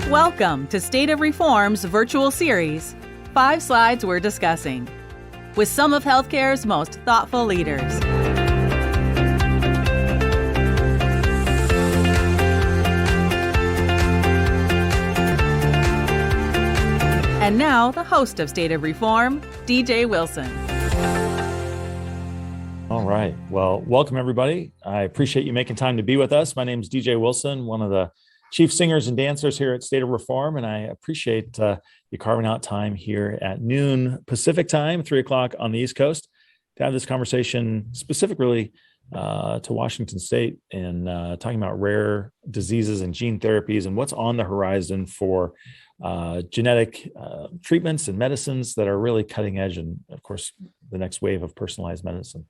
Welcome to State of Reform's virtual series, 5 Slides We're Discussing, with some of healthcare's most thoughtful leaders. And now, the host of State of Reform, DJ Wilson. All right. Well, welcome, everybody. I appreciate you making time to be with us. My name is DJ Wilson, one of the chief singers and dancers here at State of Reform, and I appreciate you carving out time here at noon Pacific time, 3 o'clock on the East Coast, to have this conversation specifically to Washington State and talking about rare diseases and gene therapies and what's on the horizon for genetic treatments and medicines that are really cutting edge, and of course, the next wave of personalized medicine.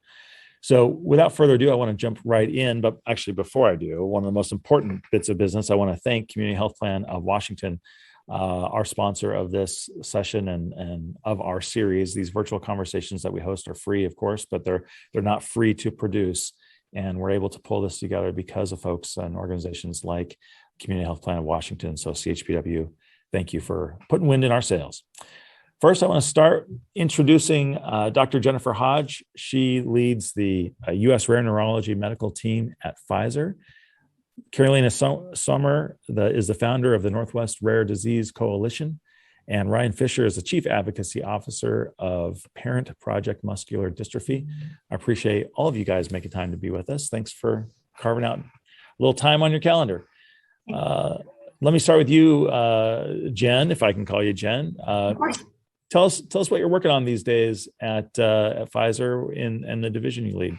So without further ado, I want to jump right in. But actually, before I do, one of the most important bits of business, I want to thank Community Health Plan of Washington, our sponsor of this session and of our series. These virtual conversations that we host are free, of course, but they're not free to produce. And we're able to pull this together because of folks and organizations like Community Health Plan of Washington. So CHPW, thank you for putting wind in our sails. First, I want to start introducing Dr. Jennifer Hodge. She leads the U.S. Rare Neurology Medical Team at Pfizer. Carolina Sommer is the founder of the Northwest Rare Disease Coalition. And Ryan Fisher is the Chief Advocacy Officer of Parent Project Muscular Dystrophy. I appreciate all of you guys making time to be with us. Thanks for carving out a little time on your calendar. Let me start with you, Jen, if I can call you Jen. Of course. Tell us what you're working on these days at Pfizer and the division you lead.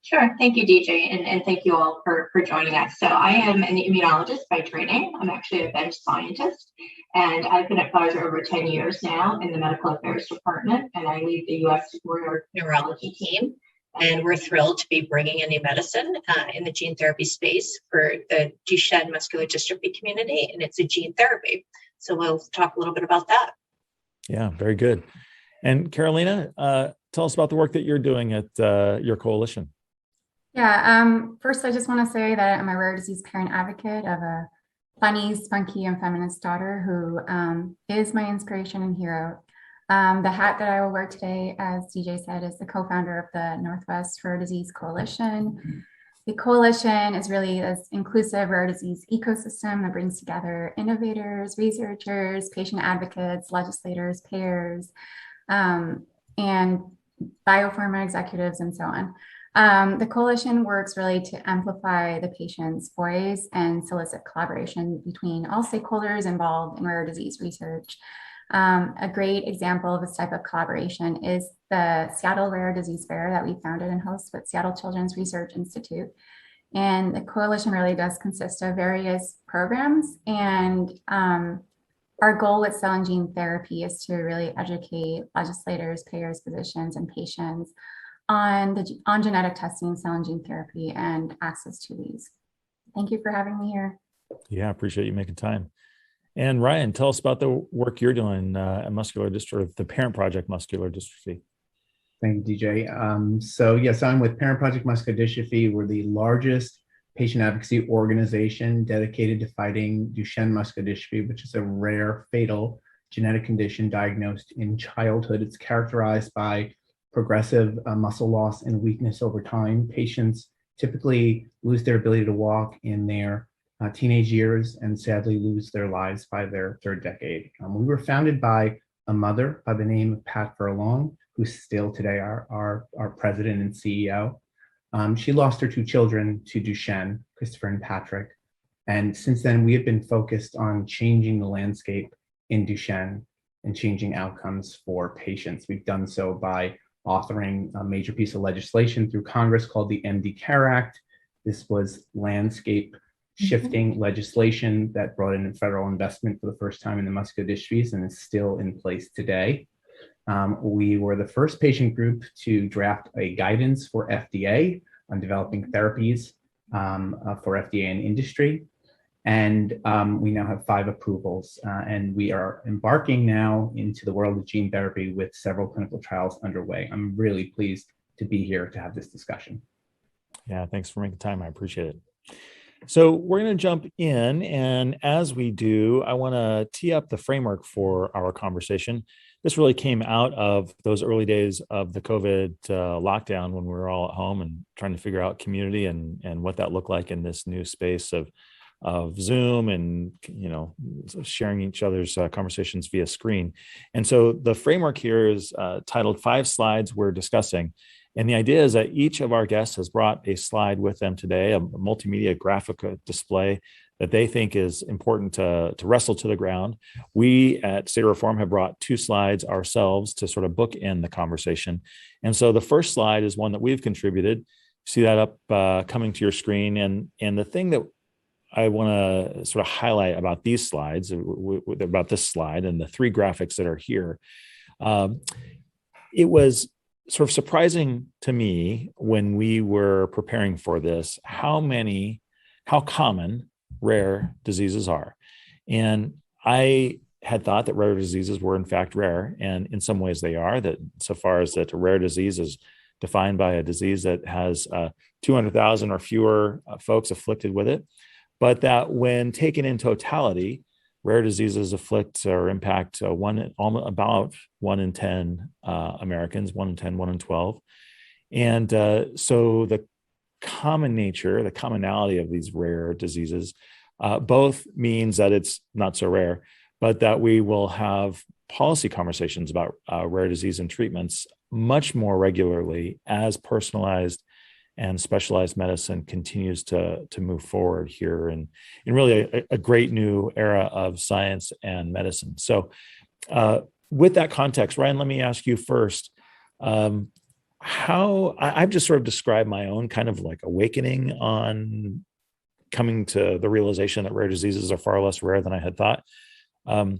Sure. Thank you, DJ, and thank you all for joining us. So I am an immunologist by training. I'm actually a bench scientist, and I've been at Pfizer over 10 years now in the medical affairs department, and I lead the U.S. Rare Neurology team. And we're thrilled to be bringing a new medicine in the gene therapy space for the Duchenne muscular dystrophy community, and it's a gene therapy. So we'll talk a little bit about that. Yeah, very good. And Carolina, tell us about the work that you're doing at your coalition. Yeah, first I just want to say that I'm a rare disease parent advocate of a funny, spunky, and feminist daughter who is my inspiration and hero. The hat that I will wear today, as DJ said, is the co-founder of the Northwest Rare Disease Coalition. The coalition is really this inclusive rare disease ecosystem that brings together innovators, researchers, patient advocates, legislators, payers, and biopharma executives, and so on. The coalition works really to amplify the patient's voice and solicit collaboration between all stakeholders involved in rare disease research. A great example of this type of collaboration is the Seattle Rare Disease Fair that we founded and host with Seattle Children's Research Institute. And the coalition really does consist of various programs. And our goal with cell and gene therapy is to really educate legislators, payers, physicians, and patients on genetic testing, cell and gene therapy, and access to these. Thank you for having me here. Yeah, I appreciate you making time. And Ryan, tell us about the work you're doing at Muscular Dystrophy, the Parent Project Muscular Dystrophy. Thank you, DJ. So yes, I'm with Parent Project Muscular Dystrophy. We're the largest patient advocacy organization dedicated to fighting Duchenne muscular dystrophy, which is a rare, fatal genetic condition diagnosed in childhood. It's characterized by progressive muscle loss and weakness over time. Patients typically lose their ability to walk in their teenage years and sadly lose their lives by their third decade. We were founded by a mother by the name of Pat Furlong, who's still today our president and CEO. She lost her 2 children to Duchenne, Christopher and Patrick. And since then, we have been focused on changing the landscape in Duchenne and changing outcomes for patients. We've done so by authoring a major piece of legislation through Congress called the MD Care Act. This was landscape shifting legislation that brought in federal investment for the first time in the muscular dystrophies and is still in place today. We were the first patient group to draft a guidance for FDA on developing therapies for FDA and industry. And we now have 5 approvals. And we are embarking now into the world of gene therapy with several clinical trials underway. I'm really pleased to be here to have this discussion. Yeah, thanks for making time. I appreciate it. So we're going to jump in, and as we do, I want to tee up the framework for our conversation. This really came out of those early days of the COVID lockdown when we were all at home and trying to figure out community and what that looked like in this new space of Zoom and sharing each other's conversations via screen. And so the framework here is titled 5 Slides We're Discussing. And the idea is that each of our guests has brought a slide with them today, a multimedia graphic display that they think is important to wrestle to the ground. We at State of Reform have brought 2 slides ourselves to sort of bookend the conversation. And so the first slide is one that we've contributed. See that up coming to your screen. And the thing that I want to sort of highlight about these slides, about this slide and the 3 graphics that are here, it was sort of surprising to me when we were preparing for this, how common rare diseases are. And I had thought that rare diseases were in fact rare, and in some ways they are, that so far as that a rare disease is defined by a disease that has 200,000 or fewer folks afflicted with it, but that when taken in totality, rare diseases afflict or impact about 1 in 10 Americans, 1 in 10, 1 in 12. And so the commonality of these rare diseases both means that it's not so rare, but that we will have policy conversations about rare disease and treatments much more regularly as personalized and specialized medicine continues to move forward here in really a great new era of science and medicine. So with that context, Ryan, let me ask you first, how I've just sort of described my own kind of like awakening on coming to the realization that rare diseases are far less rare than I had thought. Do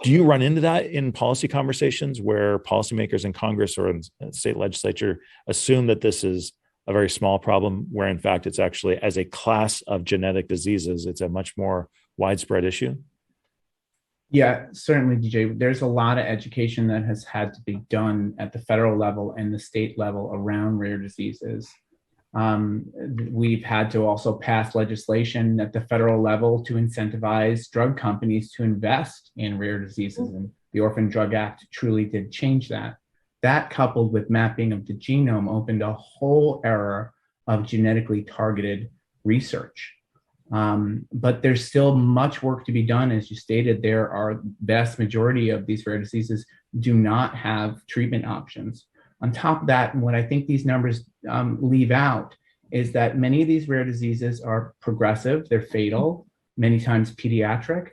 you run into that in policy conversations where policymakers in Congress or in state legislature assume that this is a very small problem, where in fact it's actually, as a class of genetic diseases, it's a much more widespread issue? Yeah, certainly, DJ. There's a lot of education that has had to be done at the federal level and the state level around rare diseases. We've had to also pass legislation at the federal level to incentivize drug companies to invest in rare diseases, and the Orphan Drug Act truly did change that. That, coupled with mapping of the genome, opened a whole era of genetically targeted research. But there's still much work to be done. As you stated, there are vast majority of these rare diseases do not have treatment options. On top of that, what I think these numbers leave out is that many of these rare diseases are progressive, they're fatal, many times pediatric.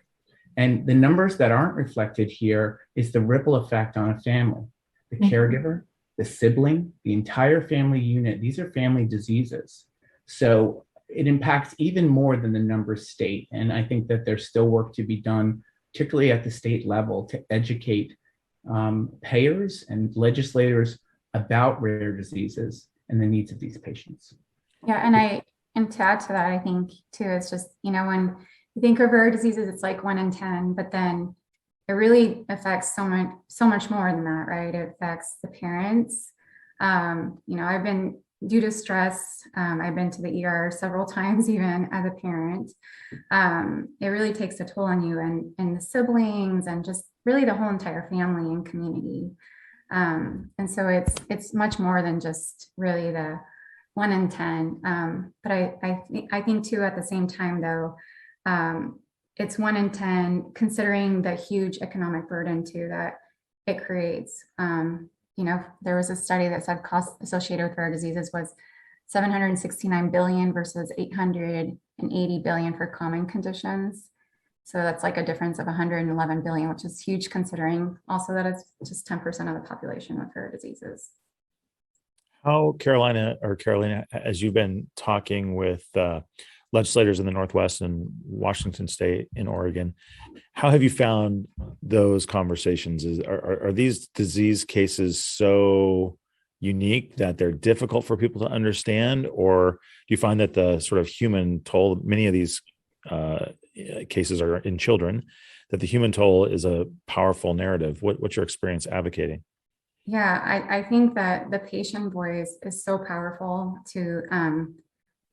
And the numbers that aren't reflected here is the ripple effect on a family. The caregiver, the sibling, the entire family unit, these are family diseases. So it impacts even more than the numbers state. And I think that there's still work to be done, particularly at the state level, to educate payers and legislators about rare diseases and the needs of these patients. Yeah, and to add to that, I think too, it's just, when you think of rare diseases, it's like 1 in 10, but then it really affects so much more than that, right? It affects the parents. I've been, due to stress, I've been to the ER several times, even as a parent. It really takes a toll on you and the siblings and just really the whole entire family and community. And so it's much more than just really the 1 in 10. But I think too, at the same time though, it's 1 in 10, considering the huge economic burden too that it creates. There was a study that said costs associated with rare diseases was $769 billion versus $880 billion for common conditions. So that's like a difference of $111 billion, which is huge, considering also that it's just 10% of the population with rare diseases. How, Carolina, as you've been talking with legislators in the Northwest and Washington State and Oregon, how have you found those conversations? Are these disease cases so unique that they're difficult for people to understand? Or do you find that the sort of human toll, many of these cases are in children, that the human toll is a powerful narrative? What's your experience advocating? Yeah, I think that the patient voice is so powerful to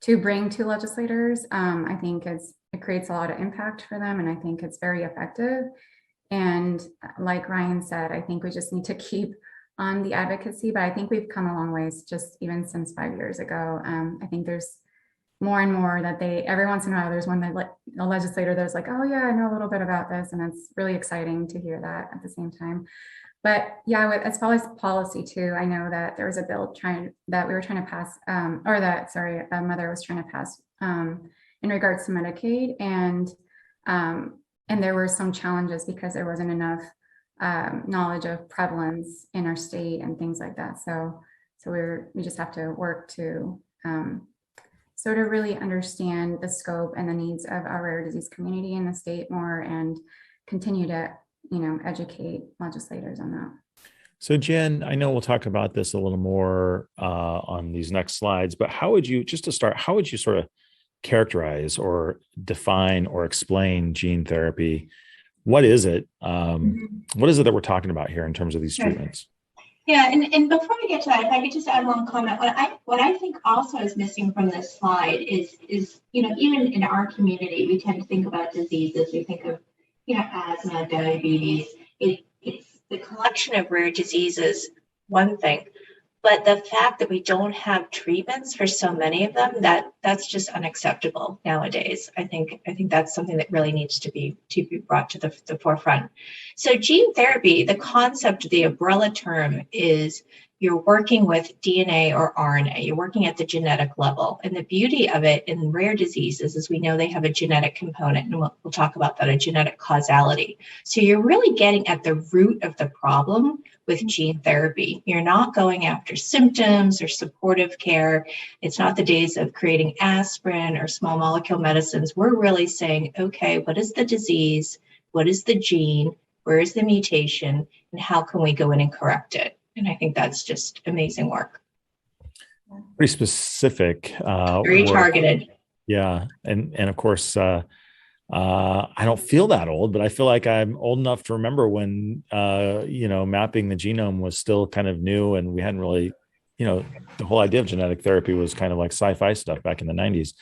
to bring to legislators. I think it creates a lot of impact for them, and I think it's very effective. And like Ryan said, I think we just need to keep on the advocacy, but I think we've come a long ways just even since 5 years ago. I think there's more and more that every once in a while, there's one that a legislator that's like, oh yeah, I know a little bit about this. And it's really exciting to hear that at the same time. But yeah, as far as policy too, I know that there was a bill that we were trying to pass, a mother was trying to pass in regards to Medicaid. And there were some challenges because there wasn't enough knowledge of prevalence in our state and things like that. So we just have to work to sort of really understand the scope and the needs of our rare disease community in the state more, and continue to, educate legislators on that. So Jen, I know we'll talk about this a little more on these next slides, but how would you sort of characterize or define or explain gene therapy? What is it? What is it that we're talking about here in terms of these treatments? Yeah, and before we get to that, if I could just add one comment, what I think also is missing from this slide is even in our community, we tend to think about diseases. We think of asthma, diabetes. It's the collection of rare diseases, one thing, but the fact that we don't have treatments for so many of them, that's just unacceptable nowadays. I think that's something that really needs to be brought to the forefront. So gene therapy, the concept, the umbrella term is you're working with DNA or RNA. You're working at the genetic level. And the beauty of it in rare diseases is we know they have a genetic component, and we'll talk about that, a genetic causality. So you're really getting at the root of the problem with gene therapy. You're not going after symptoms or supportive care. It's not the days of creating aspirin or small molecule medicines. We're really saying, okay, what is the disease? What is the gene? Where is the mutation? And how can we go in and correct it? And I think that's just amazing work. Pretty specific. Very targeted. Yeah. And of course, I don't feel that old, but I feel like I'm old enough to remember when, mapping the genome was still kind of new, and we hadn't really, the whole idea of genetic therapy was kind of like sci-fi stuff back in the 90s.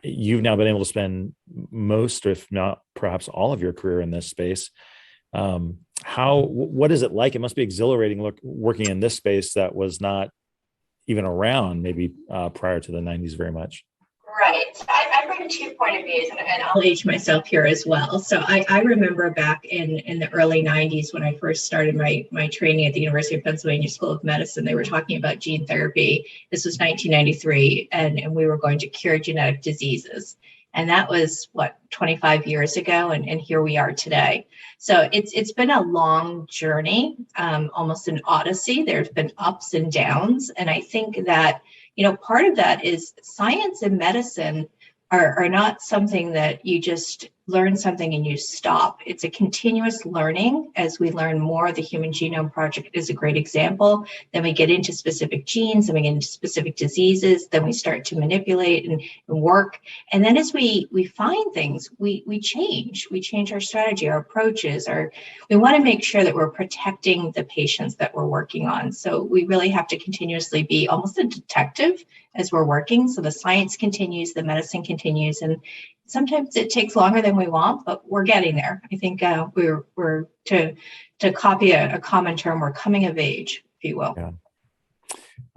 You've now been able to spend most, if not perhaps all of your career in this space. What is it like? It must be exhilarating working in this space that was not even around maybe prior to the 90s very much. Right. So I bring 2 point of views, and I'll age myself here as well. So I remember back in the early 90s when I first started my training at the University of Pennsylvania School of Medicine, they were talking about gene therapy. This was 1993, and we were going to cure genetic diseases. And that was 25 years ago, and here we are today. So it's been a long journey, almost an odyssey. There's been ups and downs, and I think that part of that is science and medicine are not something that you just learn something and you stop. It's a continuous learning as we learn more. The Human Genome Project is a great example. Then we get into specific genes, then we get into specific diseases, then we start to manipulate and work. And then as we find things, we change. We change our strategy, our approaches, we want to make sure that we're protecting the patients that we're working on. So we really have to continuously be almost a detective as we're working. So the science continues, the medicine continues, and sometimes it takes longer than we want, but we're getting there. I think we're to copy a common term, we're coming of age, if you will. Yeah.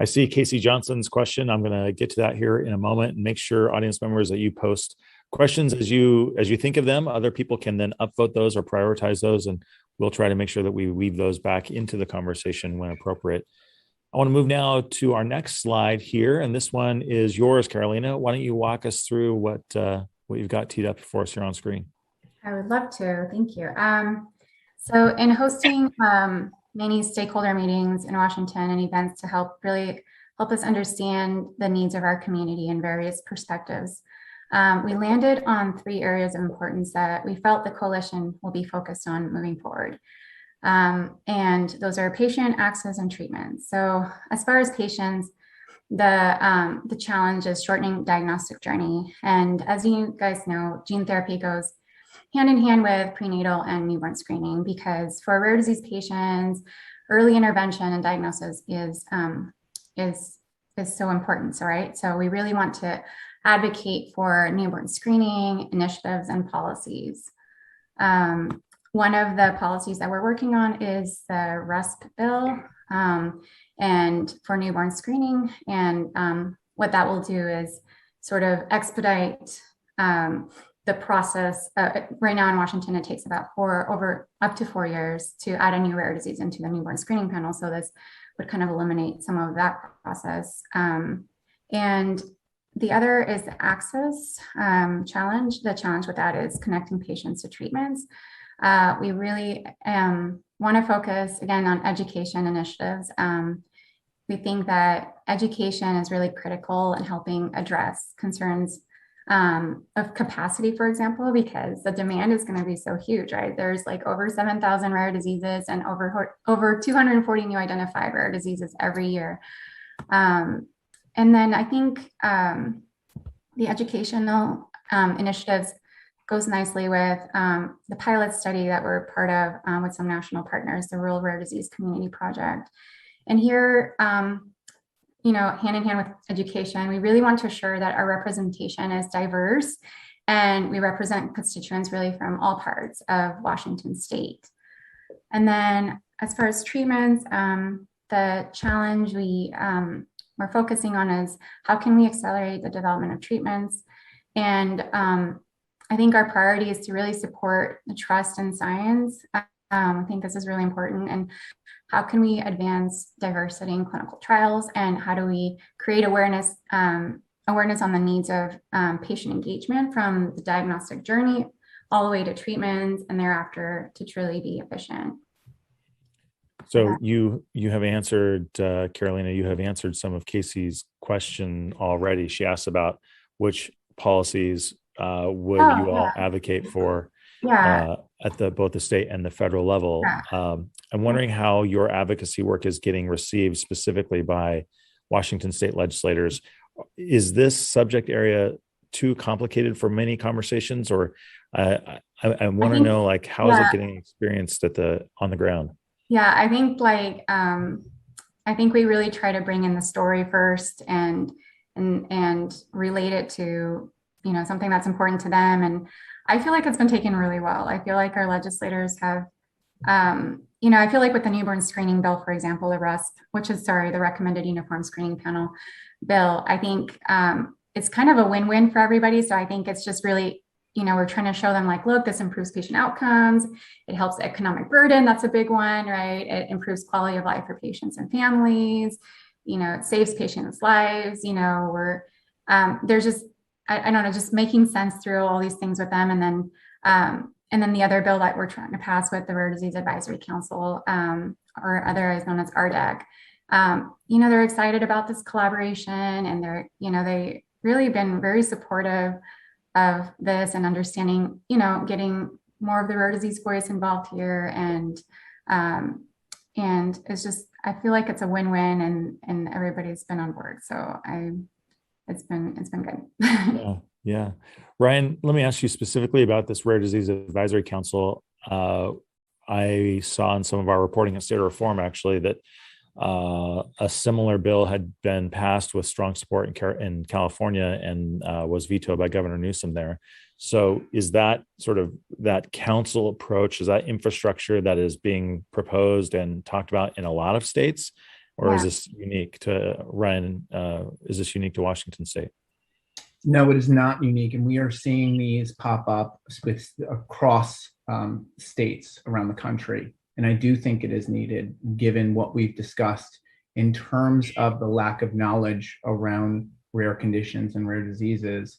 I see Casey Johnson's question. I'm going to get to that here in a moment, and make sure, audience members, that you post questions as you think of them. Other people can then upvote those or prioritize those, and we'll try to make sure that we weave those back into the conversation when appropriate. I want to move now to our next slide here, and this one is yours, Carolina. Why don't you walk us through what you've got teed up for us here on screen? I would love to. Thank you. So in hosting many stakeholder meetings in Washington and events to help us understand the needs of our community in various perspectives, we landed on 3 areas of importance that we felt the coalition will be focused on moving forward. And those are patient access and treatment. So as far as patients, the challenge is shortening diagnostic journey. And as you guys know, gene therapy goes hand in hand with prenatal and newborn screening, because for rare disease patients, early intervention and diagnosis is so important. So, right. So we really want to advocate for newborn screening initiatives and policies. One of the policies that we're working on is the RUSP bill, and for newborn screening. And what that will do is sort of expedite the process. Right now in Washington, it takes about up to 4 years to add a new rare disease into the newborn screening panel. So this would kind of eliminate some of that process. And the other is the access challenge. The challenge with that is connecting patients to treatments. We really want to focus again on education initiatives. We think that education is really critical in helping address concerns of capacity, for example, because the demand is going to be so huge, right? There's like over 7,000 rare diseases and over 240 new identified rare diseases every year. And then I think the educational initiatives goes nicely with the pilot study that we're part of with some national partners, the Rural Rare Disease Community Project. And here, hand in hand with education, we really want to assure that our representation is diverse and we represent constituents really from all parts of Washington state. And then as far as treatments, the challenge we're focusing on is how can we accelerate the development of treatments? And I think our priority is to really support the trust in science. I think this is really important. And how can we advance diversity in clinical trials? And how do we create awareness on the needs of patient engagement from the diagnostic journey all the way to treatments and thereafter to truly be efficient? So you have answered, Carolina, you have answered some of Casey's question already. She asked about which policies would you all advocate for at both the state and the federal level. I'm wondering how your advocacy work is getting received specifically by Washington state legislators. Is this subject area too complicated for many conversations, or I want to know, like, how is it getting experienced on the ground? Yeah, I think I think we really try to bring in the story first and relate it to something that's important to them. And I feel like it's been taken really well. I feel like our legislators have, I feel like with the newborn screening bill, for example, the RUSP, which is, the Recommended Uniform Screening Panel bill, I think it's kind of a win-win for everybody. So I think it's just really, we're trying to show them like, look, this improves patient outcomes. It helps the economic burden. That's a big one, right? It improves quality of life for patients and families. It saves patients' lives. There's just, I don't know, just making sense through all these things with them. And then the other bill that we're trying to pass with the Rare Disease Advisory Council, or otherwise known as RDAC, they're excited about this collaboration, and they really been very supportive of this and understanding, getting more of the rare disease voice involved here. And it's just, I feel like it's a win-win, and everybody's been on board. So it's been good. Yeah. Ryan, let me ask you specifically about this Rare Disease Advisory Council. I saw in some of our reporting at State of Reform, actually, that a similar bill had been passed with strong support in California and was vetoed by Governor Newsom there. So is that sort of that council approach, is that infrastructure that is being proposed and talked about in a lot of states? Or is this unique to Ryan? Is this unique to Washington state? No, it is not unique. And we are seeing these pop up across states around the country. And I do think it is needed, given what we've discussed in terms of the lack of knowledge around rare conditions and rare diseases.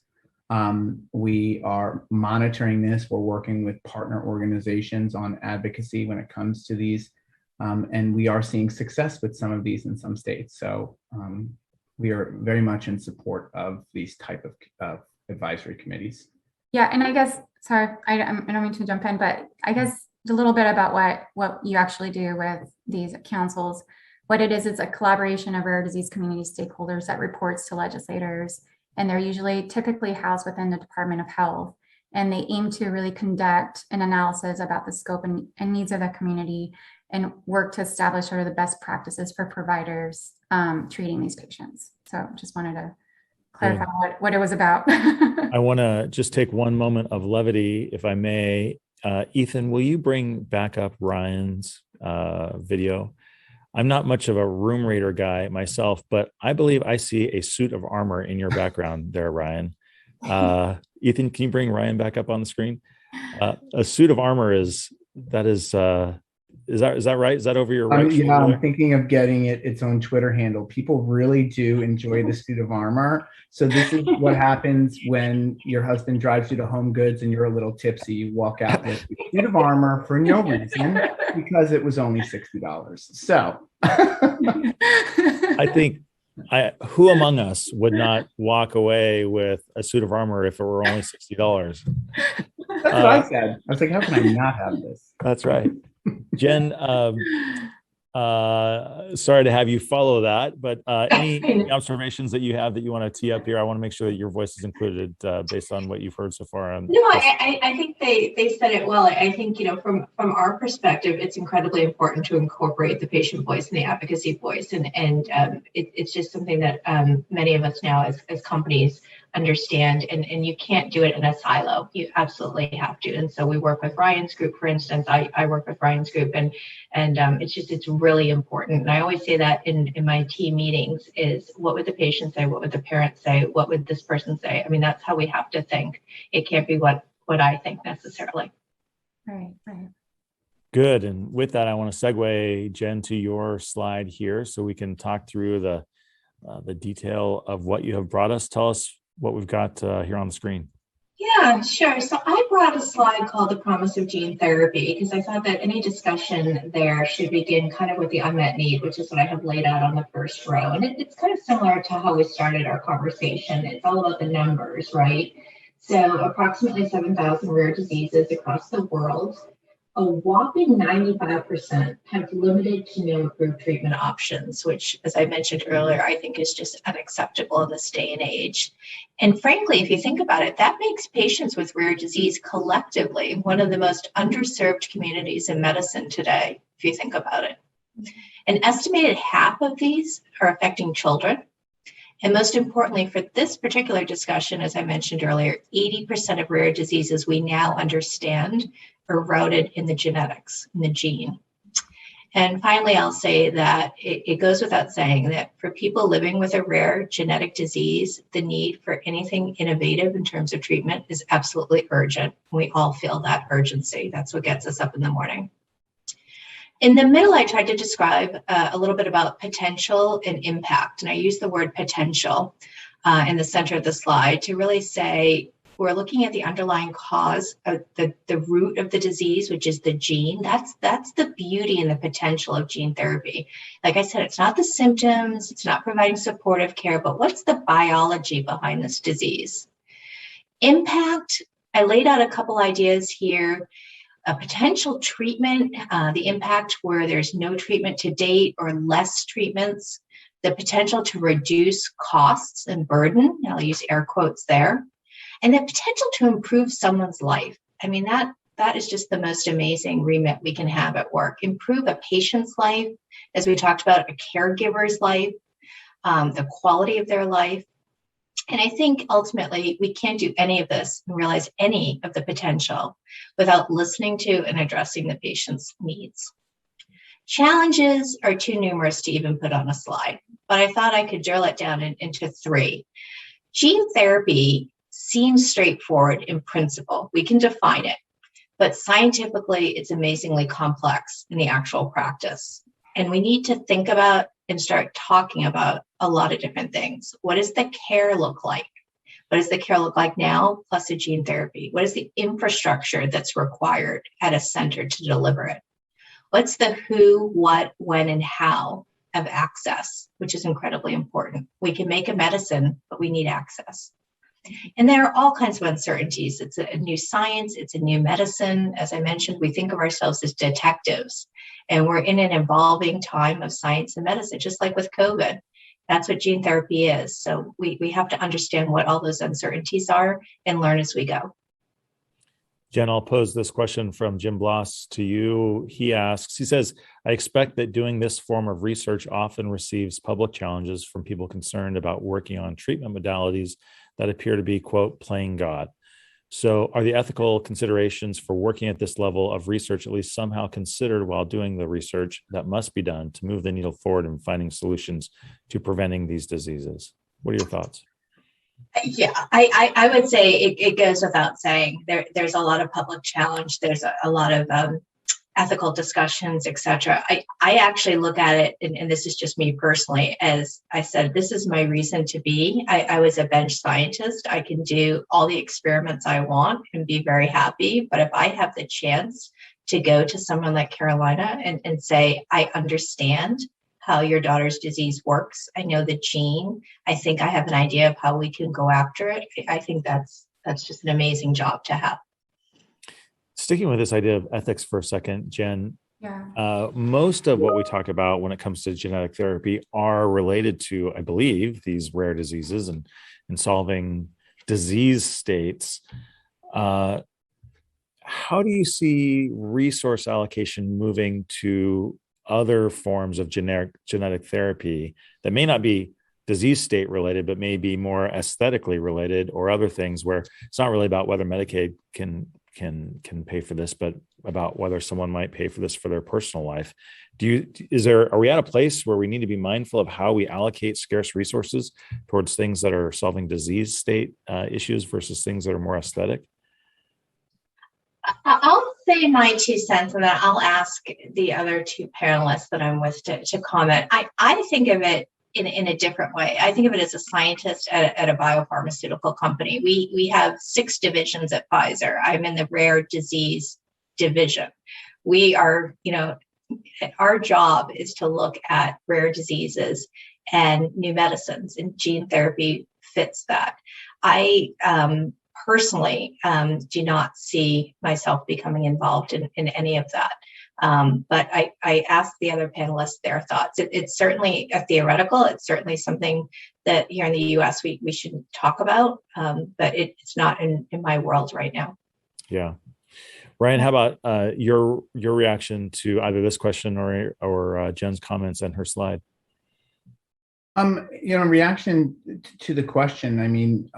We are monitoring this. We're working with partner organizations on advocacy when it comes to these. And we are seeing success with some of these in some states. So we are very much in support of these type of advisory committees. Yeah, and I guess, sorry, I don't mean to jump in, but I guess a little bit about what you actually do with these councils. What it is, it's a collaboration of rare disease community stakeholders that reports to legislators, and they're typically housed within the Department of Health. And they aim to really conduct an analysis about the scope and needs of the community and work to establish sort of the best practices for providers treating these patients. So just wanted to clarify what it was about. I want to just take one moment of levity, if I may. Ethan, will you bring back up Ryan's video? I'm not much of a room raider guy myself, but I believe I see a suit of armor in your background there, Ryan. Ethan, can you bring Ryan back up on the screen? A suit of armor is that right? Is that over your right shoulder? Yeah, I'm thinking of getting it its own Twitter handle. People really do enjoy the suit of armor. So this is what happens when your husband drives you to Home Goods and you're a little tipsy. You walk out with a suit of armor for no reason because it was only $60. So I think who among us would not walk away with a suit of armor if it were only $60? That's what I said. I was like, how can I not have this? That's right. Jen, sorry to have you follow that, but any observations that you have that you want to tee up here? I want to make sure that your voice is included based on what you've heard so far. No, I think they said it well. I think, from our perspective, it's incredibly important to incorporate the patient voice and the advocacy voice. And it's just something that many of us now as companies understand, and you can't do it in a silo. You absolutely have to. And so we work with Ryan's group, for instance. I work with Ryan's group, and it's really important. And I always say that in my team meetings is, what would the patient say? What would the parent say? What would this person say? I mean, that's how we have to think. It can't be what I think necessarily. Right. Good. And with that, I want to segue, Jen, to your slide here so we can talk through the detail of what you have brought us. Tell us what we've got here on the screen. Yeah, sure. So I brought a slide called The Promise of Gene Therapy because I thought that any discussion there should begin kind of with the unmet need, which is what I have laid out on the first row. And it's kind of similar to how we started our conversation. It's all about the numbers, right? So approximately 7,000 rare diseases across the world. A whopping 95% have limited to no approved treatment options, which, as I mentioned earlier, I think is just unacceptable in this day and age. And frankly, if you think about it, that makes patients with rare disease collectively one of the most underserved communities in medicine today, if you think about it. An estimated half of these are affecting children. And most importantly, for this particular discussion, as I mentioned earlier, 80% of rare diseases we now understand are rooted in the genetics, in the gene. And finally, I'll say that it goes without saying that for people living with a rare genetic disease, the need for anything innovative in terms of treatment is absolutely urgent. We all feel that urgency. That's what gets us up in the morning. In the middle, I tried to describe a little bit about potential and impact. And I use the word potential in the center of the slide to really say, we're looking at the underlying cause of the root of the disease, which is the gene. That's the beauty and the potential of gene therapy. Like I said, it's not the symptoms, it's not providing supportive care, but what's the biology behind this disease? Impact, I laid out a couple ideas here. A potential treatment, the impact where there's no treatment to date or less treatments, the potential to reduce costs and burden, I'll use air quotes there, and the potential to improve someone's life. I mean, that is just the most amazing remit we can have at work. Improve a patient's life, as we talked about, a caregiver's life, the quality of their life. And I think ultimately we can't do any of this and realize any of the potential without listening to and addressing the patient's needs. Challenges are too numerous to even put on a slide, but I thought I could drill it down into three. Gene therapy seems straightforward in principle. We can define it, but scientifically, it's amazingly complex in the actual practice. And we need to think about and start talking about a lot of different things. What does the care look like? What does the care look like now, plus a gene therapy? What is the infrastructure that's required at a center to deliver it? What's the who, what, when, and how of access, which is incredibly important. We can make a medicine, but we need access. And there are all kinds of uncertainties. It's a new science, it's a new medicine. As I mentioned, we think of ourselves as detectives, and we're in an evolving time of science and medicine, just like with COVID. That's what gene therapy is. So we have to understand what all those uncertainties are and learn as we go. Jen, I'll pose this question from Jim Bloss to you. He says, I expect that doing this form of research often receives public challenges from people concerned about working on treatment modalities that appear to be, quote, playing God. So are the ethical considerations for working at this level of research at least somehow considered while doing the research that must be done to move the needle forward in finding solutions to preventing these diseases? What are your thoughts? Yeah, I would say it goes without saying there's a lot of public challenge. There's a lot of ethical discussions, etc. I actually look at it, and this is just me personally, as I said, this is my reason to be. I was a bench scientist. I can do all the experiments I want and be very happy. But if I have the chance to go to someone like Carolina and say, I understand how your daughter's disease works. I know the gene. I think I have an idea of how we can go after it. I think that's just an amazing job to have. Sticking with this idea of ethics for a second, Jen, Yeah. most of what we talk about when it comes to genetic therapy are related to, I believe, these rare diseases and solving disease states. How do you see resource allocation moving to other forms of genetic therapy that may not be disease state related, but may be more aesthetically related, or other things where it's not really about whether Medicaid can pay for this, but about whether someone might pay for this for their personal life? Are we at a place where we need to be mindful of how we allocate scarce resources towards things that are solving disease state issues versus things that are more aesthetic? I'll say my 2 cents, and then I'll ask the other two panelists that I'm with to comment. I think of it in a different way. I think of it as a scientist at a biopharmaceutical company. We have 6 divisions at Pfizer. I'm in the rare disease division. We are, our job is to look at rare diseases and new medicines, and gene therapy fits that. I personally do not see myself becoming involved in any of that. But I asked the other panelists their thoughts. It's certainly a theoretical. It's certainly something that here in the US we shouldn't talk about, but it's not in my world right now. Yeah. Ryan, how about your reaction to either this question or Jen's comments and her slide? In reaction to the question, I mean,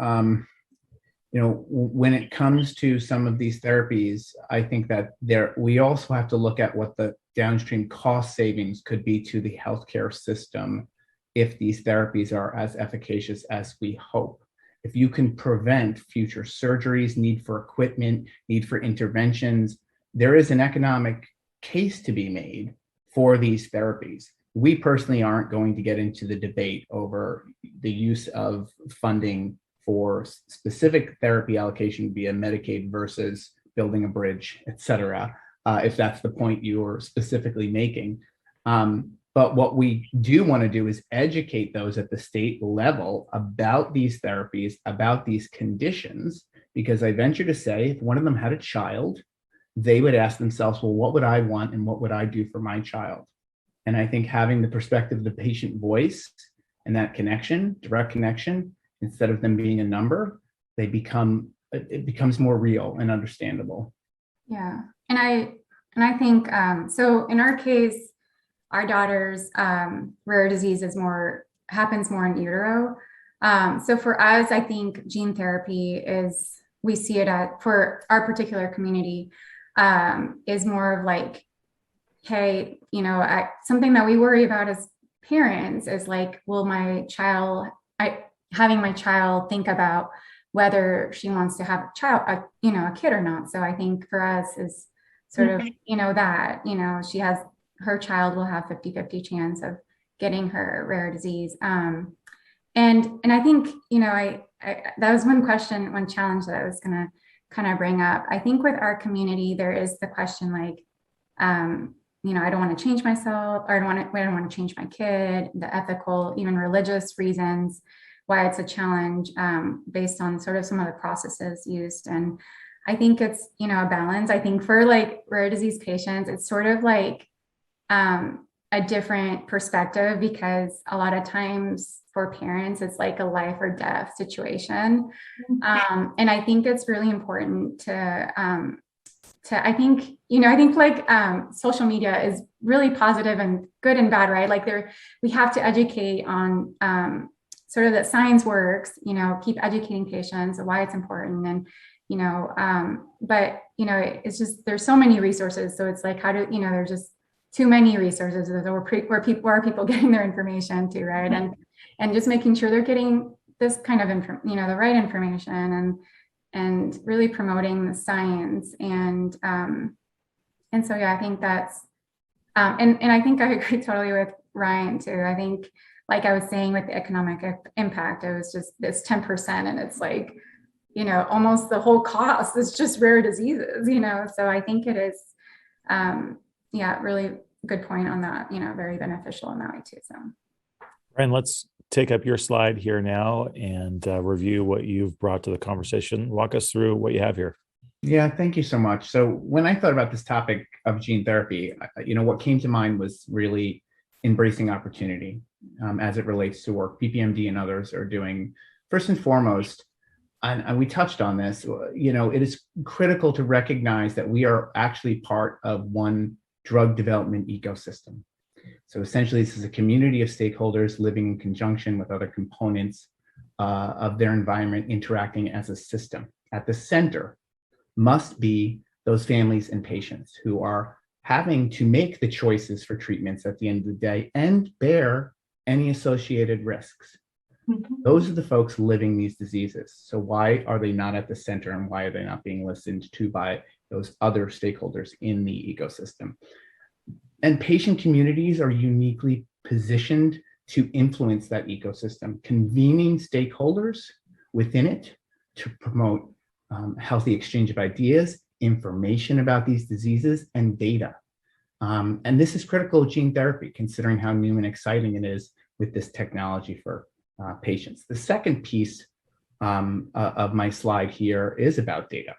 when it comes to some of these therapies, I think that we also have to look at what the downstream cost savings could be to the healthcare system if these therapies are as efficacious as we hope. If you can prevent future surgeries, need for equipment, need for interventions, there is an economic case to be made for these therapies. We personally aren't going to get into the debate over the use of funding for specific therapy allocation via Medicaid versus building a bridge, et cetera, if that's the point you're specifically making. But what we do want to do is educate those at the state level about these therapies, about these conditions, because I venture to say if one of them had a child, they would ask themselves, well, what would I want and what would I do for my child? And I think having the perspective of the patient voice and that connection, direct connection, instead of them being a number, it becomes more real and understandable. Yeah, and I think so. In our case, our daughter's rare disease happens more in utero. So for us, I think gene therapy we see it for our particular community is more of like, hey, something that we worry about as parents is like, will having my child think about whether she wants to have a kid or not. So I think for us is sort of, her child will have 50-50 chance of getting her rare disease. And I think, that was one challenge that I was going to kind of bring up. I think with our community, there is the question like, I don't want to change myself, or I don't want to change my kid, the ethical, even religious reasons why it's a challenge based on sort of some of the processes used. And I think it's, a balance. I think for like rare disease patients, it's sort of like a different perspective, because a lot of times for parents, it's like a life or death situation. And I think it's really important to I think, I think like social media is really positive and good and bad, right? Like we have to educate on sort of that science works, keep educating patients why it's important. And, but, it's just, there's so many resources. So it's like, there's just too many resources where people getting their information to, right? And just making sure they're getting this kind of the right information and really promoting the science. And so, yeah, I think that's, and I think I agree totally with Ryan too. I think, like I was saying with the economic impact, it was just this 10%, and it's like, almost the whole cost is just rare diseases, so I think it is, really good point on that, very beneficial in that way too. So, Ryan, let's take up your slide here now and review what you've brought to the conversation. Walk us through what you have here. Yeah, thank you so much. So when I thought about this topic of gene therapy, what came to mind was really embracing opportunity as it relates to work PPMD and others are doing. First and foremost, and we touched on this, it is critical to recognize that we are actually part of one drug development ecosystem. So essentially, this is a community of stakeholders living in conjunction with other components of their environment, interacting as a system. At the center must be those families and patients who are having to make the choices for treatments at the end of the day and bear any associated risks. Those are the folks living these diseases. So why are they not at the center, and why are they not being listened to by those other stakeholders in the ecosystem? And patient communities are uniquely positioned to influence that ecosystem, convening stakeholders within it to promote healthy exchange of ideas, information about these diseases, and data. And this is critical of gene therapy, considering how new and exciting it is with this technology for patients. The second piece of my slide here is about data.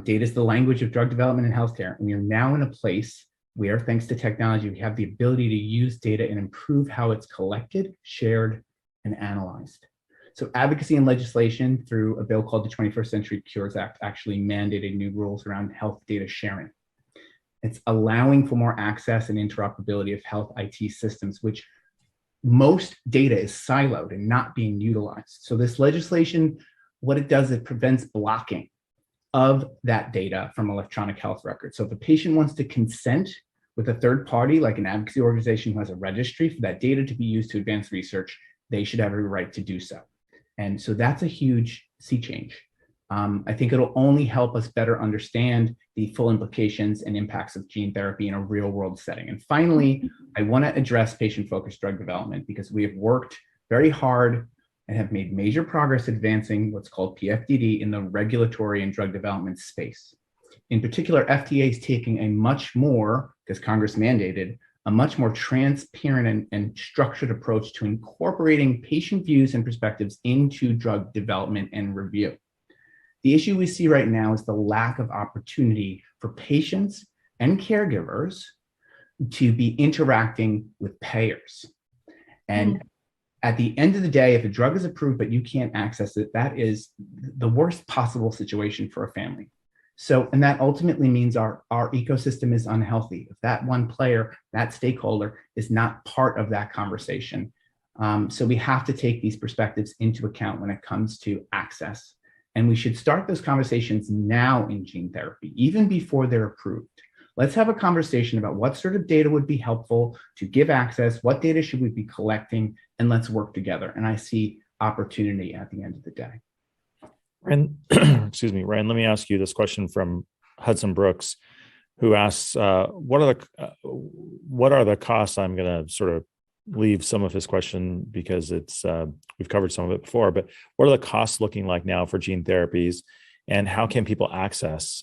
Data is the language of drug development and healthcare, and we are now in a place where, thanks to technology, we have the ability to use data and improve how it's collected, shared, and analyzed. So advocacy and legislation through a bill called the 21st Century Cures Act actually mandated new rules around health data sharing. It's allowing for more access and interoperability of health IT systems, which most data is siloed and not being utilized. So this legislation, what it does, it prevents blocking of that data from electronic health records. So if a patient wants to consent with a third party, like an advocacy organization who has a registry for that data to be used to advance research, they should have a right to do so. And so that's a huge sea change. I think it'll only help us better understand the full implications and impacts of gene therapy in a real world setting. And finally, I want to address patient-focused drug development, because we have worked very hard and have made major progress advancing what's called PFDD in the regulatory and drug development space. In particular, FDA is taking a much more, because Congress mandated, a much more transparent and structured approach to incorporating patient views and perspectives into drug development and review. The issue we see right now is the lack of opportunity for patients and caregivers to be interacting with payers. And at the end of the day, if a drug is approved but you can't access it, that is the worst possible situation for a family. So, and that ultimately means our ecosystem is unhealthy. If that one player, that stakeholder, is not part of that conversation. So we have to take these perspectives into account when it comes to access. And we should start those conversations now in gene therapy, even before they're approved. Let's have a conversation about what sort of data would be helpful to give access, what data should we be collecting, and let's work together. And I see opportunity at the end of the day. And excuse me, Ryan, let me ask you this question from Hudson Brooks, who asks, what are the costs? I'm going to sort of leave some of his question because it's we've covered some of it before, but what are the costs looking like now for gene therapies, and how can people access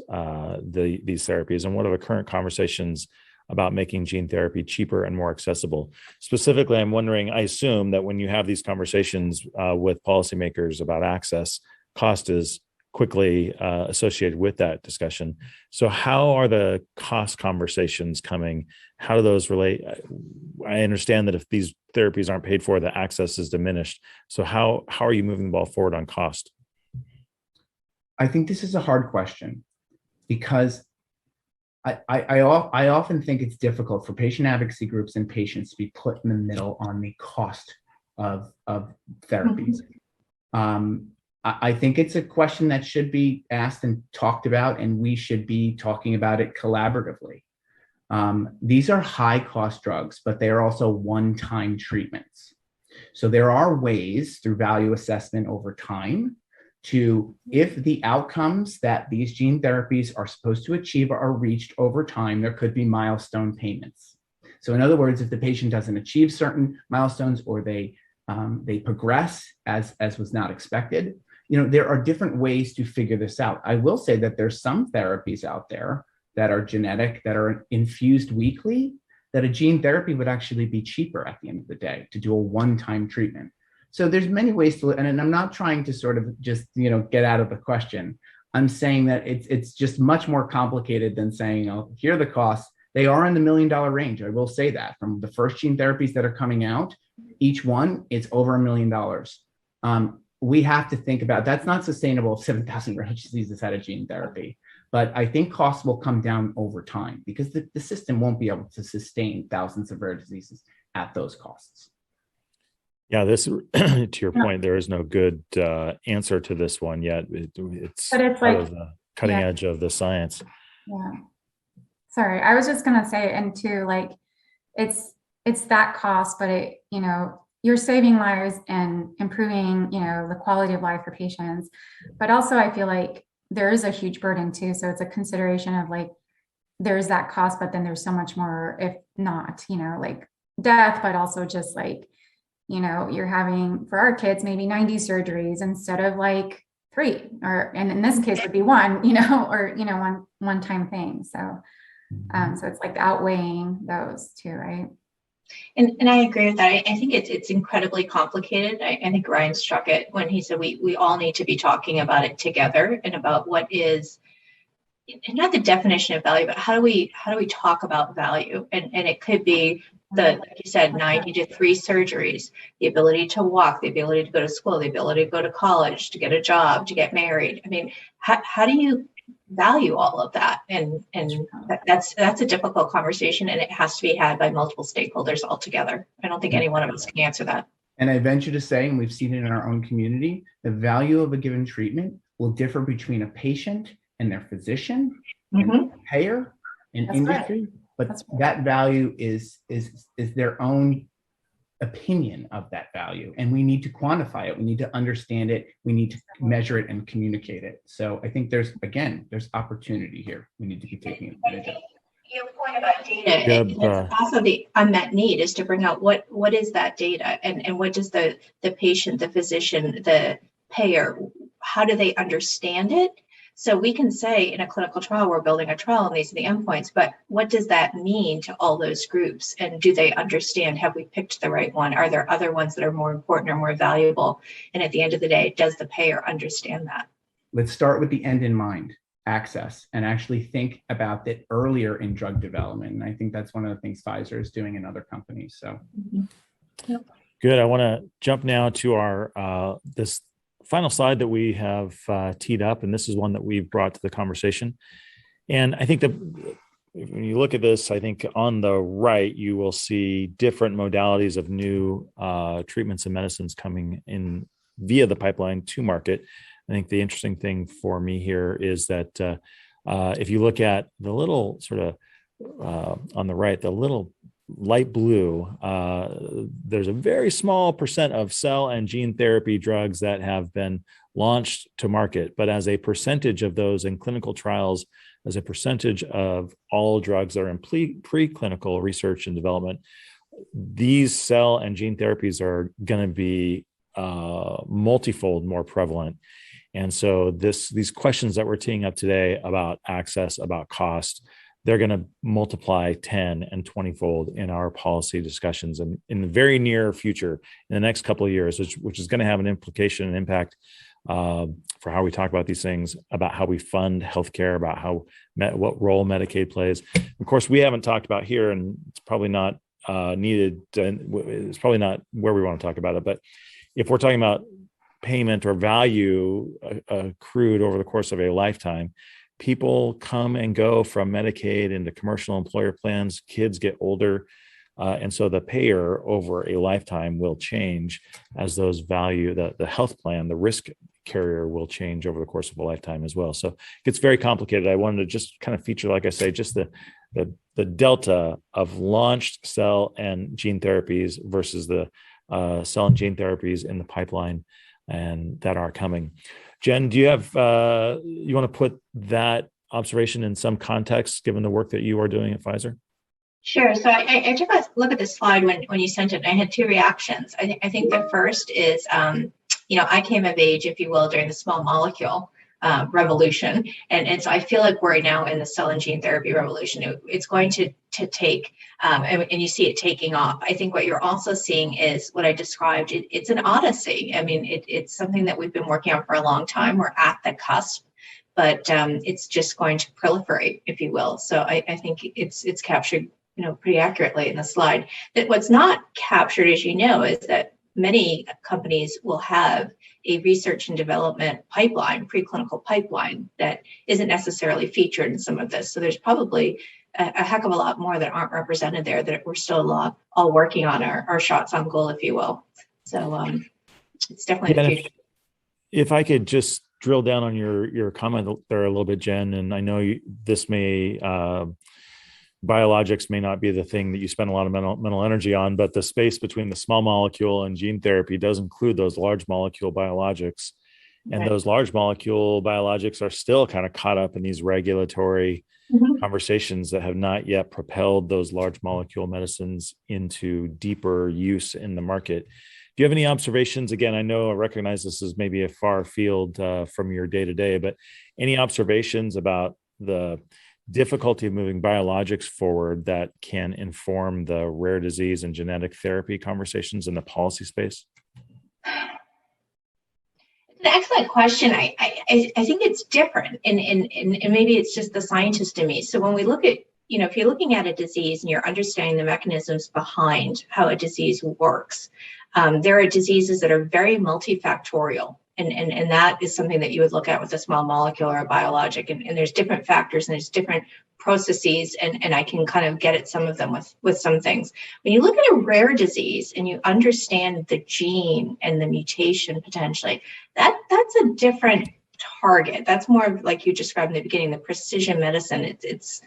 these therapies, and what are the current conversations about making gene therapy cheaper and more accessible? Specifically, I'm wondering, I assume that when you have these conversations with policymakers about access, cost is quickly associated with that discussion. So how are the cost conversations coming? How do those relate? I understand that if these therapies aren't paid for, the access is diminished. So how are you moving the ball forward on cost? I think this is a hard question, because I often think it's difficult for patient advocacy groups and patients to be put in the middle on the cost of therapies. I think it's a question that should be asked and talked about, and we should be talking about it collaboratively. These are high cost drugs, but they are also one-time treatments. So there are ways through value assessment over time to, if the outcomes that these gene therapies are supposed to achieve are reached over time, there could be milestone payments. So in other words, if the patient doesn't achieve certain milestones or they progress as was not expected, there are different ways to figure this out. I will say that there's some therapies out there that are genetic, that are infused weekly, that a gene therapy would actually be cheaper at the end of the day to do a one-time treatment. So there's many ways to, and I'm not trying to sort of just, get out of the question. I'm saying that it's just much more complicated than saying, here are the costs. They are in the $1 million range. I will say that from the first gene therapies that are coming out, each one, it's over $1 million. We have to think about, that's not sustainable if 7,000 rare diseases had a gene therapy. But I think costs will come down over time because the system won't be able to sustain thousands of rare diseases at those costs. Yeah, this to your point, there is no good answer to this one yet. It's part like, of the cutting edge of the science. Yeah. Sorry, I was just gonna say, and too, like, it's that cost, but you're saving lives and improving, the quality of life for patients. But also, I feel like there is a huge burden too. So it's a consideration of like, there's that cost, but then there's so much more, if not, like death, but also just like, you're having, for our kids, maybe 90 surgeries instead of like 3, and in this case would be 1, or, one-time thing. So, so it's like outweighing those two, right? And I agree with that. I think it's incredibly complicated. I think Ryan struck it when he said we all need to be talking about it together and about what is, and not the definition of value, but how do we talk about value? And it could be like you said, 90 to 3 surgeries, the ability to walk, the ability to go to school, the ability to go to college, to get a job, to get married. I mean, how do you value all of that? And that's a difficult conversation, and it has to be had by multiple stakeholders all together. I don't think any one of us can answer that. And I venture to say, and we've seen it in our own community, the value of a given treatment will differ between a patient and their physician, and their payer, and industry. Right. But that value is their own opinion of that value, and we need to quantify it. We need to understand it. We need to measure it and communicate it. So I think there's opportunity here. We need to be taking advantage of. Your point about data, also the unmet need is to bring out what is that data, and what does the patient, the physician, the payer, how do they understand it? So we can say in a clinical trial, we're building a trial and these are the endpoints, but what does that mean to all those groups? And do they understand, have we picked the right one? Are there other ones that are more important or more valuable? And at the end of the day, does the payer understand that? Let's start with the end in mind, access, and actually think about it earlier in drug development. And I think that's one of the things Pfizer is doing in other companies. So Yep. Good. I want to jump now to our this final slide that we have teed up, and this is one that we've brought to the conversation. And I think that when you look at this, I think on the right, you will see different modalities of new treatments and medicines coming in via the pipeline to market. I think the interesting thing for me here is that if you look at the little sort of on the right, the little light blue, there's a very small percent of cell and gene therapy drugs that have been launched to market. But as a percentage of those in clinical trials, as a percentage of all drugs that are in preclinical research and development, these cell and gene therapies are going to be multifold more prevalent. And so these questions that we're teeing up today about access, about cost, they're going to multiply 10 and 20-fold in our policy discussions and in the very near future, in the next couple of years, which is going to have an implication and impact for how we talk about these things, about how we fund healthcare, about what role Medicaid plays. Of course, we haven't talked about here, and it's probably not needed. It's probably not where we want to talk about it. But if we're talking about payment or value accrued over the course of a lifetime, people come and go from Medicaid into commercial employer plans, kids get older. And so the payer over a lifetime will change as those value, the health plan, the risk carrier will change over the course of a lifetime as well. So it gets very complicated. I wanted to just kind of feature, like I say, just the delta of launched cell and gene therapies versus the cell and gene therapies in the pipeline and that are coming. Jen, do you have, you want to put that observation in some context, given the work that you are doing at Pfizer? Sure. So I took a look at the slide when you sent it, and I had two reactions. I think the first is, I came of age, if you will, during the small molecule revolution. And so I feel like we're now in the cell and gene therapy revolution. It's going to take, and you see it taking off. I think what you're also seeing is what I described. It's an odyssey. I mean, it's something that we've been working on for a long time. We're at the cusp, but it's just going to proliferate, if you will. So I think it's captured pretty accurately in the slide. That what's not captured, as you know, is that many companies will have a research and development pipeline, preclinical pipeline, that isn't necessarily featured in some of this. So there's probably a heck of a lot more that aren't represented there that we're still all working on our shots on goal, if you will. So it's definitely the future. If I could just drill down on your comment there a little bit, Jen, and I know this may biologics may not be the thing that you spend a lot of mental energy on, but the space between the small molecule and gene therapy does include those large molecule biologics. And Right. Those large molecule biologics are still kind of caught up in these regulatory conversations that have not yet propelled those large molecule medicines into deeper use in the market. Do you have any observations? Again, I recognize this is maybe a far field from your day to day, but any observations about the difficulty of moving biologics forward that can inform the rare disease and genetic therapy conversations in the policy space? It's an excellent question. I think it's different, and maybe it's just the scientist in me. So when we look at, if you're looking at a disease and you're understanding the mechanisms behind how a disease works, there are diseases that are very multifactorial. And that is something that you would look at with a small molecule or a biologic. And there's different factors and there's different processes. And I can kind of get at some of them with some things. When you look at a rare disease and you understand the gene and the mutation potentially, that's a different target. That's more like you described in the beginning, the precision medicine. It's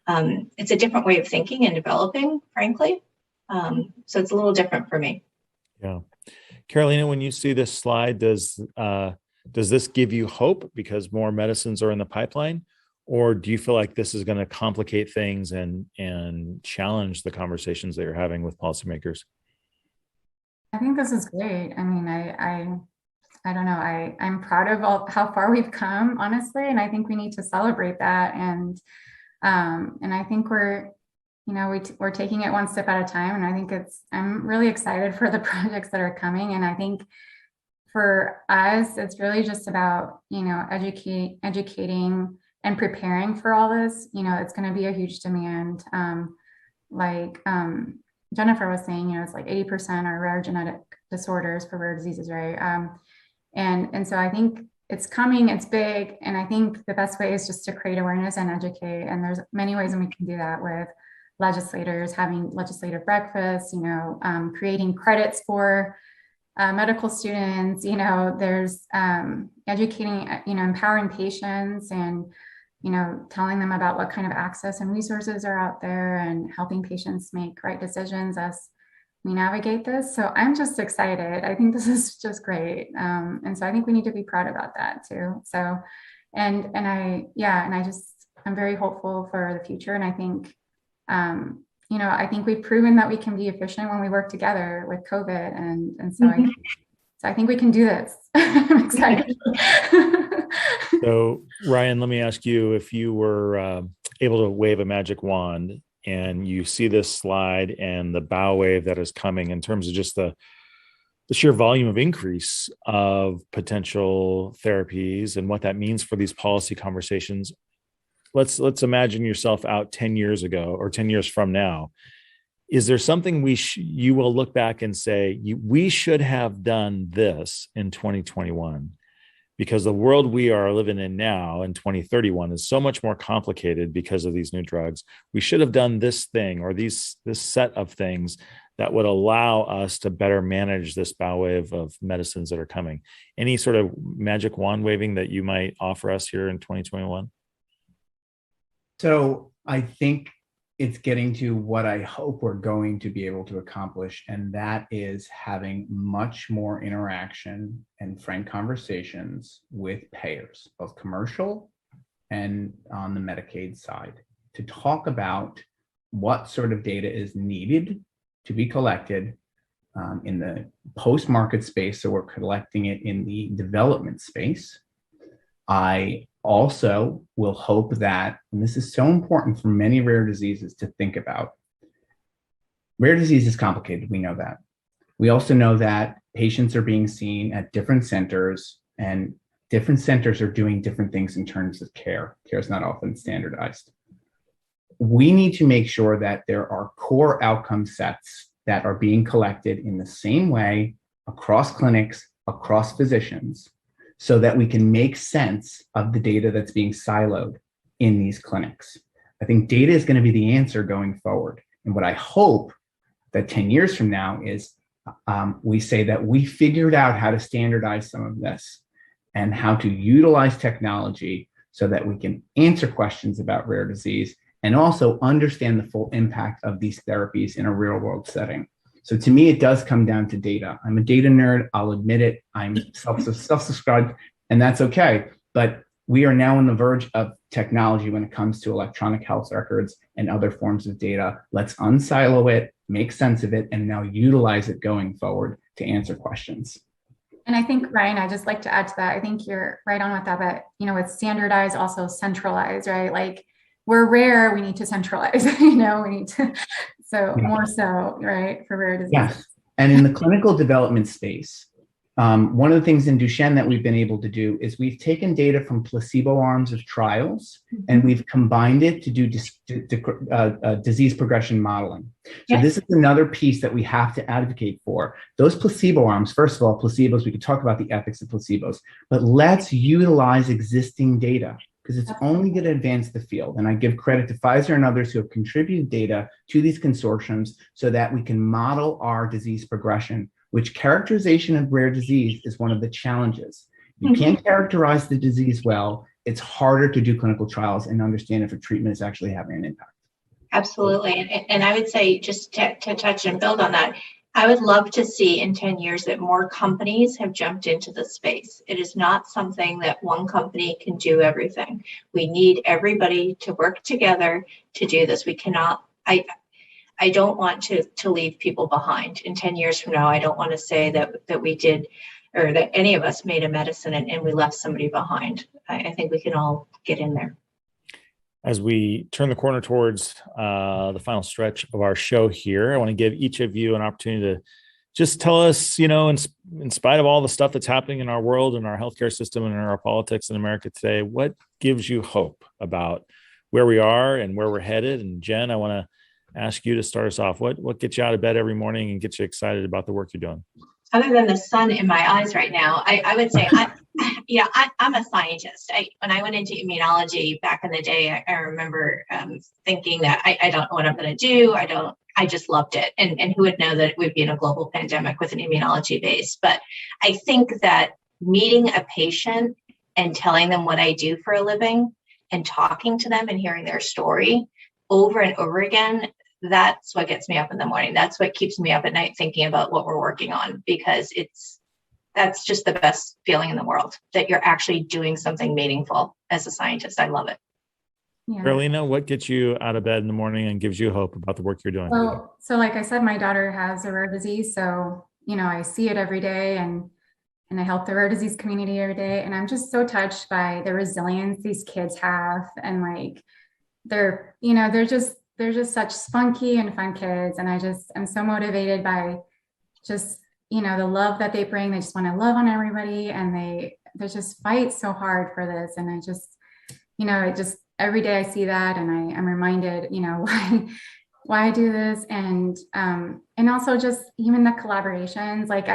a different way of thinking and developing, frankly. So it's a little different for me. Yeah. Carolina, when you see this slide, does this give you hope because more medicines are in the pipeline, or do you feel like this is going to complicate things and challenge the conversations that you're having with policymakers? I think this is great. I mean, I don't know. I'm proud of how far we've come, honestly, and I think we need to celebrate that. And I think we're taking it one step at a time. And I think I'm really excited for the projects that are coming. And I think for us, it's really just about, educating and preparing for all this. It's going to be a huge demand. Like Jennifer was saying, it's like 80% are rare genetic disorders for rare diseases, right? And so I think it's coming, it's big. And I think the best way is just to create awareness and educate. And there's many ways that we can do that with legislators, having legislative breakfasts, creating credits for medical students, there's educating, empowering patients and, telling them about what kind of access and resources are out there and helping patients make right decisions as we navigate this. So I'm just excited. I think this is just great. And so I think we need to be proud about that too. So, I'm very hopeful for the future. And I think, I think we've proven that we can be efficient when we work together with COVID. And so I think we can do this. I'm excited. So Ryan, let me ask you, if you were able to wave a magic wand and you see this slide and the bow wave that is coming in terms of just the sheer volume of increase of potential therapies and what that means for these policy conversations, let's imagine yourself out 10 years ago or 10 years from now. Is there something you will look back and say, we should have done this in 2021? because the world we are living in now in 2031 is so much more complicated because of these new drugs. We should have done this thing or this set of things that would allow us to better manage this bow wave of medicines that are coming. Any sort of magic wand waving that you might offer us here in 2021? So I think it's getting to what I hope we're going to be able to accomplish, and that is having much more interaction and frank conversations with payers, both commercial and on the Medicaid side, to talk about what sort of data is needed to be collected in the post-market space. So we're collecting it in the development space. I also will hope that, and this is so important for many rare diseases to think about, rare disease is complicated, we know that. We also know that patients are being seen at different centers, and different centers are doing different things in terms of care. Care is not often standardized. We need to make sure that there are core outcome sets that are being collected in the same way across clinics, across physicians, so that we can make sense of the data that's being siloed in these clinics. I think data is going to be the answer going forward. And what I hope that 10 years from now is we say that we figured out how to standardize some of this and how to utilize technology so that we can answer questions about rare disease and also understand the full impact of these therapies in a real world setting. So to me, it does come down to data. I'm a data nerd, I'll admit it. I'm self-subscribed, and that's okay. But we are now on the verge of technology when it comes to electronic health records and other forms of data. Let's unsilo it, make sense of it, and now utilize it going forward to answer questions. And I think, Ryan, I just like to add to that. I think you're right on with that, but with standardize, also centralize, right? Like, we're rare, we need to centralize, we need to, more so, right, for rare diseases. Yes, and in the clinical development space, one of the things in Duchenne that we've been able to do is we've taken data from placebo arms of trials and we've combined it to do disease progression modeling. So this is another piece that we have to advocate for. Those placebo arms, first of all, placebos, we could talk about the ethics of placebos, but let's utilize existing data, because it's only going to advance the field. And I give credit to Pfizer and others who have contributed data to these consortiums so that we can model our disease progression, which characterization of rare disease is one of the challenges. You can't characterize the disease well, it's harder to do clinical trials and understand if a treatment is actually having an impact. Absolutely. And I would say, just to touch and build on that, I would love to see in 10 years that more companies have jumped into the space. It is not something that one company can do everything. We need everybody to work together to do this. We cannot, I don't want to leave people behind. In 10 years from now, I don't want to say that we did, or that any of us made a medicine and we left somebody behind. I think we can all get in there. As we turn the corner towards the final stretch of our show here, I want to give each of you an opportunity to just tell us, in spite of all the stuff that's happening in our world and our healthcare system and in our politics in America today, what gives you hope about where we are and where we're headed? And Jen, I want to ask you to start us off. What gets you out of bed every morning and gets you excited about the work you're doing? Other than the sun in my eyes right now, I would say I'm a scientist. When I went into immunology back in the day, I remember thinking that I don't know what I'm going to do. I just loved it. And who would know that it would be in a global pandemic with an immunology base? But I think that meeting a patient and telling them what I do for a living and talking to them and hearing their story over and over again, that's what gets me up in the morning. That's what keeps me up at night thinking about what we're working on, because that's just the best feeling in the world, that you're actually doing something meaningful as a scientist. I love it. Yeah. Carolina, what gets you out of bed in the morning and gives you hope about the work you're doing? Well, so like I said, my daughter has a rare disease. So, I see it every day and I help the rare disease community every day. And I'm just so touched by the resilience these kids have. And like, they're just such spunky and fun kids. And I'm so motivated by just, the love that they bring. They just want to love on everybody. And they just fight so hard for this. And I just, every day I see that and I'm reminded, why I do this. And also just even the collaborations, like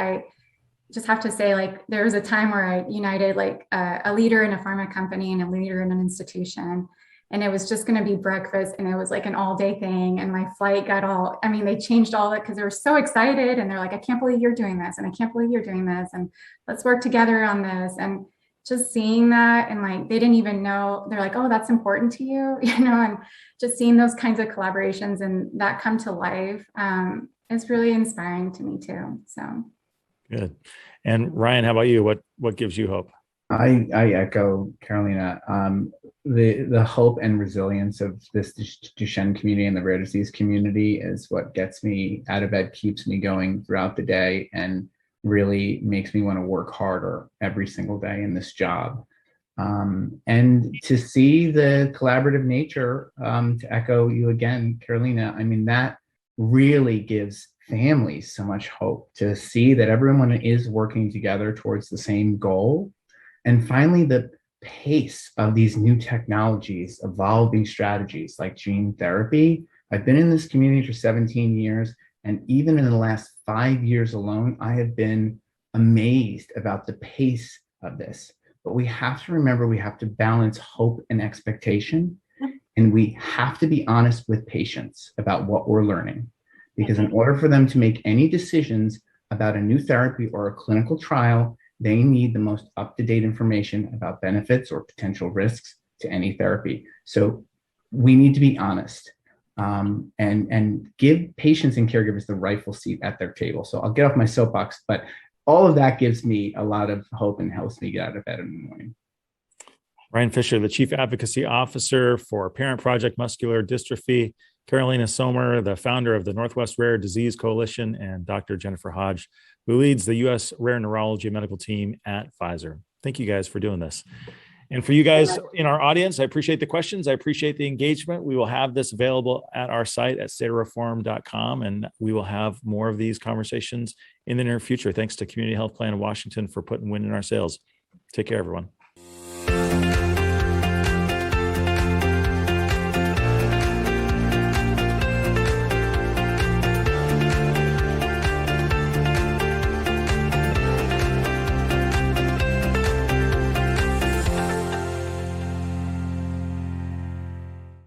just have to say, like, there was a time where I united like a leader in a pharma company and a leader in an institution. And it was just going to be breakfast, and it was like an all day thing. And my flight got all, I mean, they changed all of it because they were so excited. And they're like, I can't believe you're doing this. And I can't believe you're doing this. And let's work together on this. And just seeing that, and like, they didn't even know, they're like, oh, that's important to you, and just seeing those kinds of collaborations and that come to life is really inspiring to me too. So. Good. And Ryan, how about you? What gives you hope? I echo Carolina. The hope and resilience of this Duchenne community and the rare disease community is what gets me out of bed, keeps me going throughout the day, and really makes me want to work harder every single day in this job. And to see the collaborative nature, to echo you again, Carolina, I mean, that really gives families so much hope to see that everyone is working together towards the same goal. And finally, the pace of these new technologies, evolving strategies like gene therapy. I've been in this community for 17 years, and even in the last 5 years alone, I have been amazed about the pace of this. But we have to remember, we have to balance hope and expectation, and we have to be honest with patients about what we're learning. Because in order for them to make any decisions about a new therapy or a clinical trial, they need the most up-to-date information about benefits or potential risks to any therapy. So we need to be honest, and give patients and caregivers the rightful seat at their table. So I'll get off my soapbox, but all of that gives me a lot of hope and helps me get out of bed in the morning. Ryan Fisher, the Chief Advocacy Officer for Parent Project Muscular Dystrophy, Carolina Sommer, the founder of the Northwest Rare Disease Coalition, and Dr. Jennifer Hodge, who leads the U.S. Rare Neurology Medical Team at Pfizer. Thank you guys for doing this. And for you guys in our audience, I appreciate the questions. I appreciate the engagement. We will have this available at our site at stateofreform.com, and we will have more of these conversations in the near future. Thanks to Community Health Plan of Washington for putting wind in our sails. Take care, everyone.